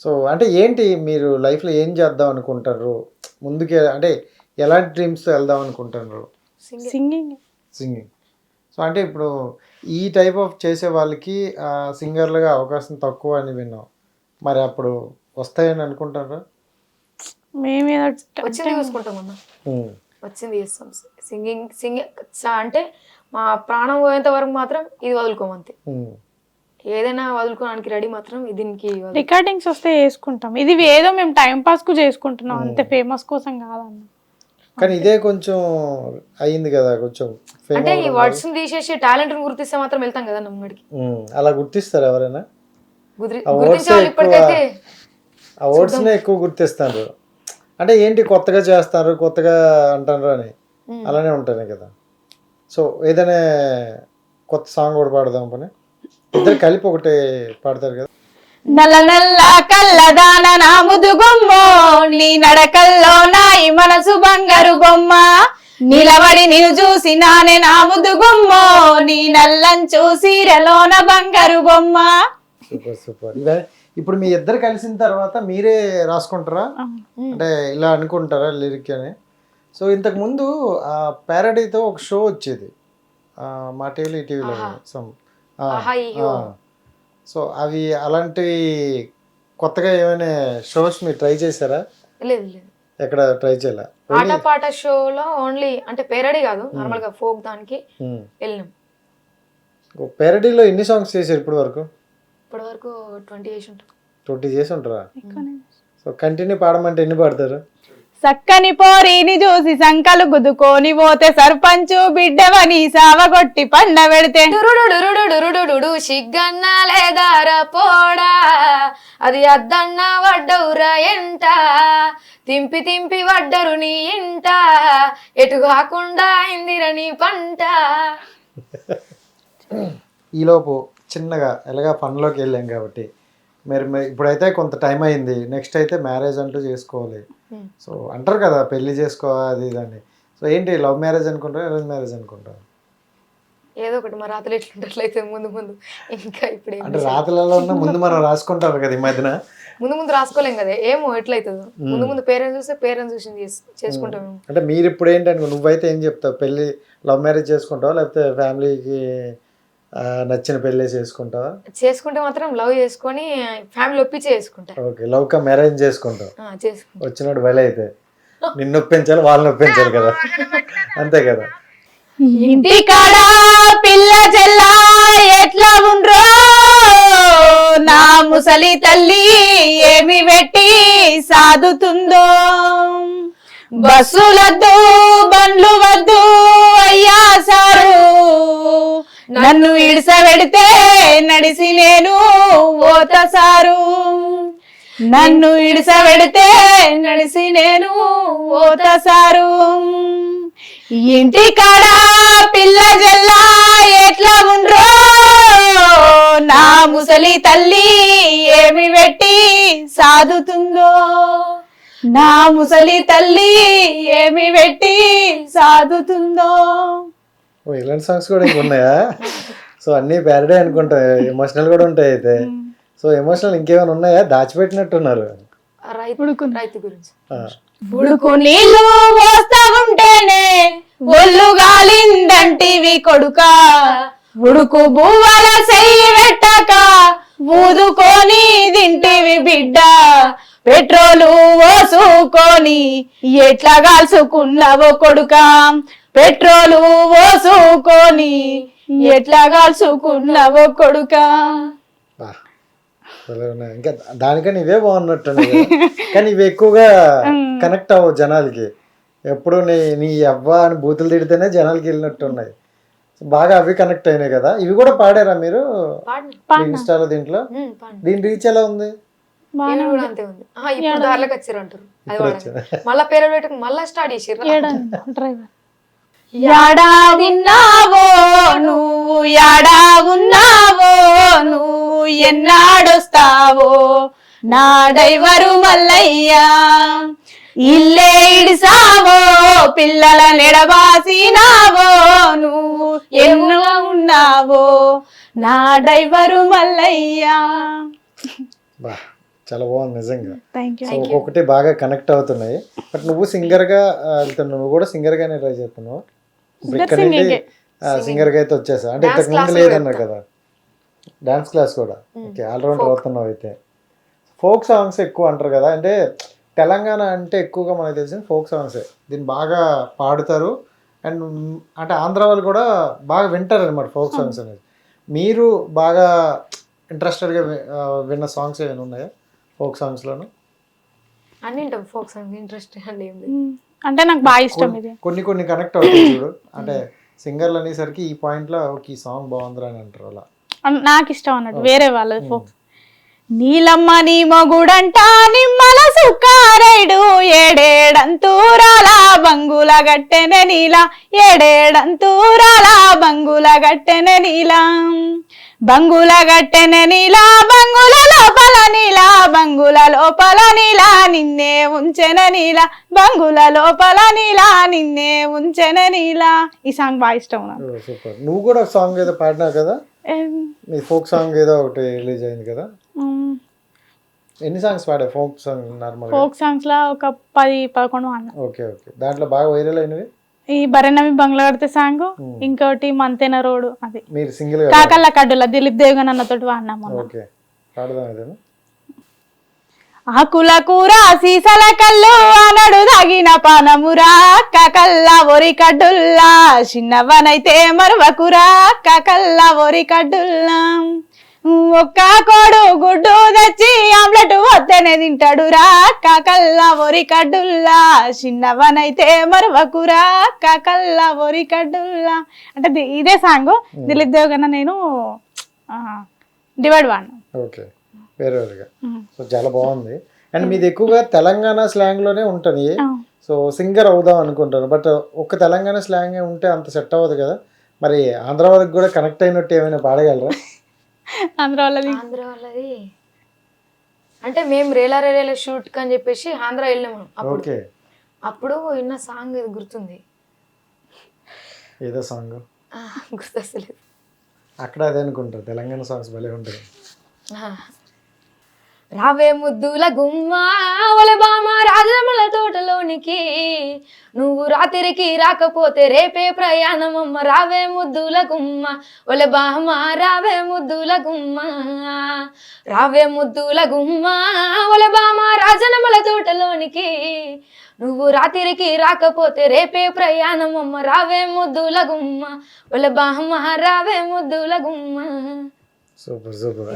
So అంటే ఏంటి మీరు లైఫ్లో ఏం చేద్దాం అనుకుంటారు ముందుకే, అంటే ఎలాంటి డ్రీమ్స్తో వెళ్దాం అనుకుంటున్నారు? సింగింగ్. సింగింగ్. సో అంటే ఇప్పుడు ఈ టైప్ ఆఫ్ చేసే వాళ్ళకి సింగర్లుగా అవకాశం తక్కువ అని విన్నాం, మరి అప్పుడు వస్తాయని అనుకుంటారా? మేము వచ్చింది చూసుకుంటాం అన్న, వచ్చింది చేస్తాం. సింగింగ్ అంటే మా ప్రాణం పోయేంత వరకు మాత్రం ఇది వదులుకోమంతే. ఏదైనా వదులుకోవడానికి రెడీ మాత్రం దీనికి. రికార్డింగ్స్ వస్తే చేసుకుంటాం, ఇది ఏదో మేము టైం పాస్ కు చేసుకుంటున్నాం అంతే, ఫేమస్ కోసం కాదన్న. కానీ ఇదే కొంచెం అయింది కదా, కొంచెం అంటే ఈ వర్డ్స్ తీసేసి టాలెంట్ గుర్తిస్తే మాత్రం వెళ్తాం కదా నమ్మడికి. అలా గుర్తిస్తారు ఎవరైనా? గుర్తించాలి ఇప్పటికైతే. ఆ వర్డ్స్నే ఎక్కువ గుర్తిస్తారు. అంటే ఏంటి కొత్తగా చేస్తారు, కొత్తగా అంటారు అని అలానే ఉంటాయి కదా. సో ఏదైనా కొత్త సాంగ్ కూడా పాడదాం పని, ఇద్దరు కలిపి ఒకటే పాడతారు కదా. నల్ల నల్ల కళ్ళదాన నా ముదుగుమ్మో, నీ నడకల్లో నా ఈ మనసు బంగారు బొమ్మ, నిలబడి నిన్ను చూసి నానే నా ముదుగుమ్మో, నీ నల్లం చూసి రెలోన బంగారు బొమ్మ. Super super. ఇవే ఇప్పుడు మీ ఇద్దరు కలిసిన తర్వాత మీరే రాసుకుంటారా, అంటే ఇలా అనుకుంటారా లిరిక్ అని? సో ఇంతకు ముందు ప్యారడీతో ఒక షో వచ్చేది మా టీవీలో సమ్. సో అవి అలాంటివి కొత్తగా ఏమైనా షోస్ మీరు ట్రై చేశారా? లేదు లేదు, ఎక్కడ ట్రై చేయాల. ఆట పాట షోలో ఓన్లీ అంటే పేరడీ కాదు, నార్మల్ గా ఫోక్ దానికి వెళ్ళినాం. పేరడీలో ఎన్ని సాంగ్స్ చేశారు ఇప్పటి వరకు? ఇప్పటి వరకు 20 చేసి ఉంటాం. 20 చేసి ఉంటారా? సో కంటిన్యూ పాడమంటే ఎన్ని పాడతారు? సక్కని పోరీని చూసి సంకలు గుద్దుకొని పోతే సర్పంచు బిడ్డవని సావగొట్టి పండ పెడితే, సిగ్గన్న లేదార పోడా అది అద్దన్న వడ్డవురా ఎంట, తింపి తింపి వడ్డరు నీ ఇంట, ఎటు కాకుండా ఇందిరని పంట. ఈలోపు చిన్నగా ఎలాగా పనిలోకి వెళ్ళాం కాబట్టి మీరు ఇప్పుడైతే కొంత టైం అయింది, నెక్స్ట్ అయితే మ్యారేజ్ అంటూ చేసుకోవాలి. సో అంటారు కదా పెళ్లి చేసుకోవాలి అది ఇదని. సో ఏంటి లవ్ మ్యారేజ్ అనుకుంటారా, అరేంజ్ మ్యారేజ్ అనుకుంటారా? ఏదో ఒకటి మా రాతలు ఎట్లుంటట్లయితే ముందు ముందు. ఇంకా ఇప్పుడు అంటే రాతలలో ఉన్న ముందు మనం రాసుకుంటారు కదా ఈ మధ్యన. ముందు ముందు రాసుకోలేం కదా, ఏమో ఎట్లయితుందో. ముందు ముందు పేరెంట్స్ చూస్తే పేరెంట్స్ చూసి చేసుకుంటాం. అంటే మీరు ఇప్పుడు ఏంటనుకో, నువ్వైతే ఏం చెప్తావు, పెళ్లి లవ్ మ్యారేజ్ చేసుకుంటావా లేకపోతే ఫ్యామిలీకి నచ్చిన పెళ్ళి చేసుకుంటావా? చేసుకుంటే మాత్రం లవ్ చేసుకొని ఫ్యామిలీ ఒప్పించి చేసుకుంటా. ఓకే, లవ్ కమ్ మ్యారేజ్ చేసుకుంటావు. వచ్చినప్పుడు వెళ్ళి అయితే నిన్ను ఒప్పించాలి, వాళ్ళని ఒప్పించాలి కదా, అంతే కదా. ఇంటి కాడ పిల్ల చెల్ల ఎట్లా ఉండ్రో, నా ముసలి తల్లి ఏమి పెట్టి సాదుతుందో, బస్సులద్దు బండ్లు వద్దు అయ్యా సారు, నన్ను ఇడిసబెడితే నడిసి నేను ఓత సారు, నన్ను ఇడిసబెడితే నడిసి నేను ఓత సారు. ఇంటి కాడ పిల్ల జల్లా ఎట్లా ఉండ్రో, నా ముసలి తల్లి ఏమి పెట్టి సాదుతుందో, నా ముసలి తల్లి ఏమి పెట్టి సాదుతుందో. ఇలాంటి సాంగ్స్ కూడా ఉన్నాయా? సో అన్ని ప్యారడీ అనుకుంటా, ఎమోషనల్ కూడా ఉంటాయి అయితే. సో ఎమోషనల్ ఇంకేమైనా ఉన్నాయా? దాచిపెట్టినట్టున్నారు. రైతు గురించి ఉడుకు నీళ్ళు పోస్తా ఉంటేనే ఒళ్ళు గాలిందంటివి కొడుకా, ఉడుకు బువ్వల చెయ్యి పెట్టక ఊదుకొని తింటివి బిడ్డ, పెట్రోలు పోసుకొని ఎట్లా కాల్చుకున్నావో కొడుకా, పెట్రోలు పోసుకొని ఎట్లా కాల్చుకున్నావో కొడుకా. ఇంకా దానికని ఇవే బాగున్నట్టు, కానీ ఇవి ఎక్కువగా కనెక్ట్ అవ్వవు జనాలకి. ఎప్పుడు నీ అవ్వ అని బూతులు తిడితేనే జనాలకి వెళ్ళినట్టు ఉన్నాయి. బాగా అవి కనెక్ట్ అయినాయి కదా. ఇవి కూడా పాడారా మీరు ఇన్స్టాలో? దీంట్లో దీని రీచ్ ఎలా ఉంది? అంతే ఉంది. ఇప్పుడు దారిలోకి వచ్చారు అంటారు, మళ్ళా పేరు పెట్టుకు మళ్ళా స్టార్ట్ చేసారు. యాడా ఉన్నావో నువ్వు, యాడా ఉన్నావో నువ్వు, ఎన్నాడొస్తావో నా డ్రైవరు మల్లయ్యా, ఇల్లే ఇడిసావో పిల్లల నెడబాసినావో నువ్వు, ఎన్నో ఉన్నావో నా డ్రైవరు మల్లయ్యా. చాలా బాగుంది నిజంగా. Thank you. సో ఒక్కొక్కటి బాగా కనెక్ట్ అవుతున్నాయి. బట్ నువ్వు సింగర్గా వెళ్తున్నావు, నువ్వు కూడా సింగర్గానే ట్రై చేస్తున్నావు. ఇప్పుడు ఇక్కడ నుండి సింగర్గా అయితే వచ్చేసా అంటే ఇంతకు ముందు లేదన్నారు కదా, డాన్స్ క్లాస్ కూడా. ఓకే, ఆల్రౌండర్ అవుతున్నావు అయితే. ఫోక్ సాంగ్స్ ఎక్కువ అంటారు కదా, అంటే తెలంగాణ అంటే ఎక్కువగా మనకు తెలిసింది ఫోక్ సాంగ్సే. దీన్ని బాగా పాడుతారు అండ్ అంటే ఆంధ్ర వాళ్ళు కూడా బాగా వింటారు అనమాట ఫోక్ సాంగ్స్ అనేది. మీరు బాగా ఇంట్రెస్టెడ్గా విన్న సాంగ్స్ ఏమైనా ఉన్నాయా ఫోక్ సాంగ్స్లోను? అన్ని వింటాం ఫోక్ సాంగ్స్, ఇంట్రెస్ట్ అండి ఏం లేదు. అంటే నాకు బాగా ఇష్టం ఇది. కొన్ని కొన్ని కనెక్ట్ అవుతాయి చూడు, అంటే సింగర్లు అనేసరికి ఈ పాయింట్లో ఈ సాంగ్ బాగుందిరా అని అంటారు అలా. నాకు ఇష్టం అన్నట్టు వేరే వాళ్ళది ఫోక్. నీలమ్మ నీ మొగుడంట నిమ్మల సుక్కారైడు ఏడేడంతూరాల బంగుల గట్టెన నీల ఏడేడంతూరాల బంగుల గట్టెన నీల బంగుల గట్టెన నీల బంగుల లోపల నీల బంగుల లోపల నీల నిన్నే ఉంచెన నీల బంగుల లోపల నీల నిన్నే ఉంచెన నీల. ఈ సాంగ్ బాగా ఇష్టం నాకు. సూపర్. నువ్వు కూడా సాంగ్ ఏదో పాడినావు కదా, నీ ఫోక్ సాంగ్ ఏదో ఒకటి రిలీజ్ అయింది కదా. ఎన్ని సాంగ్స్ పాడా folk song? Normal folk songs లా ఒక 10-11 పాడినా. Okay okay. దాంట్లో బాగా వైరల్ అయినవి ఈ బరెనమి బంగ్లా కడితే సాంగ్, ఇంకోటి మంతెన రోడ్, అది మీరు సింగిల్ కాకల్ల కడ్డుల దిలీప్ దేవ్ అన్నతోటి వాడినాం మొన్న. ఓకే, పాడదాం ఏదైనా. ఆకుల కూర సీసల కళ్ళు అనడు తగిన పానమురా కాకల్ల ఒరి కడ్డుల్లా చిన్నవనైతే మరువకురా కాకల్ల ఒరి కడ్డుల్లా ఒక్క కోడు గుడ్డు తెచ్చి ఆమ్లెట్ వద్దనే తింటాడురా కాకల్ల ఒరి కడ్డుల్లా చిన్నవనైతే మరువకురా కాకల్ల ఒరి కడ్డుల్లా. అంటే ఇదే సాంగ్ దిలీప్ దేవ్ కన్నా నేను డివైడ్ వాడినా. ఓకే, వేరే వేరుగా. సో చాలా బాగుంది. అండ్ మీది ఎక్కువగా తెలంగాణ స్లాంగ్లోనే ఉంటుంది. సో సింగర్ అవుదాం అనుకుంటాను, బట్ ఒక్క తెలంగాణ స్లాంగ్ ఉంటే అంత సెట్ అవ్వదు కదా. మరి ఆంధ్ర వాళ్ళకి కూడా కనెక్ట్ అయినట్టు ఏమైనా పాడగలరా? ఆంధ్ర వాళ్ళది అంటే మేము రేలా రేలా షూట్ అని చెప్పేసి ఆంధ్ర వెళ్ళినాము. ఓకే, అప్పుడు విన్న సాంగ్ ఇది గుర్తుంది. ఏదో సాంగ్ గుర్తొస్తలేదు. అక్కడ అదే అనుకుంటారు, తెలంగాణ సాంగ్స్ భలే ఉంటుంది. రావే ముద్దుల గుమ్మ ఒలే బామ రాజముల తోటలోనికి నువ్వు రాత్రికి రాకపోతే రేపే ప్రయాణమమ్మ. రావే ముద్దుల గుమ్మ ఒలే బామ రావే ముద్దుల గుమ్మ రావే ముద్దుల గుమ్మ ఒలే బామ రాజనముల తోటలోనికి నువ్వు రాత్రికి రాకపోతే రేపే ప్రయాణమమ్మ. రావే ముద్దుల గుమ్మ ఒలే బామ రావే ముద్దుల గుమ్మ. Super super.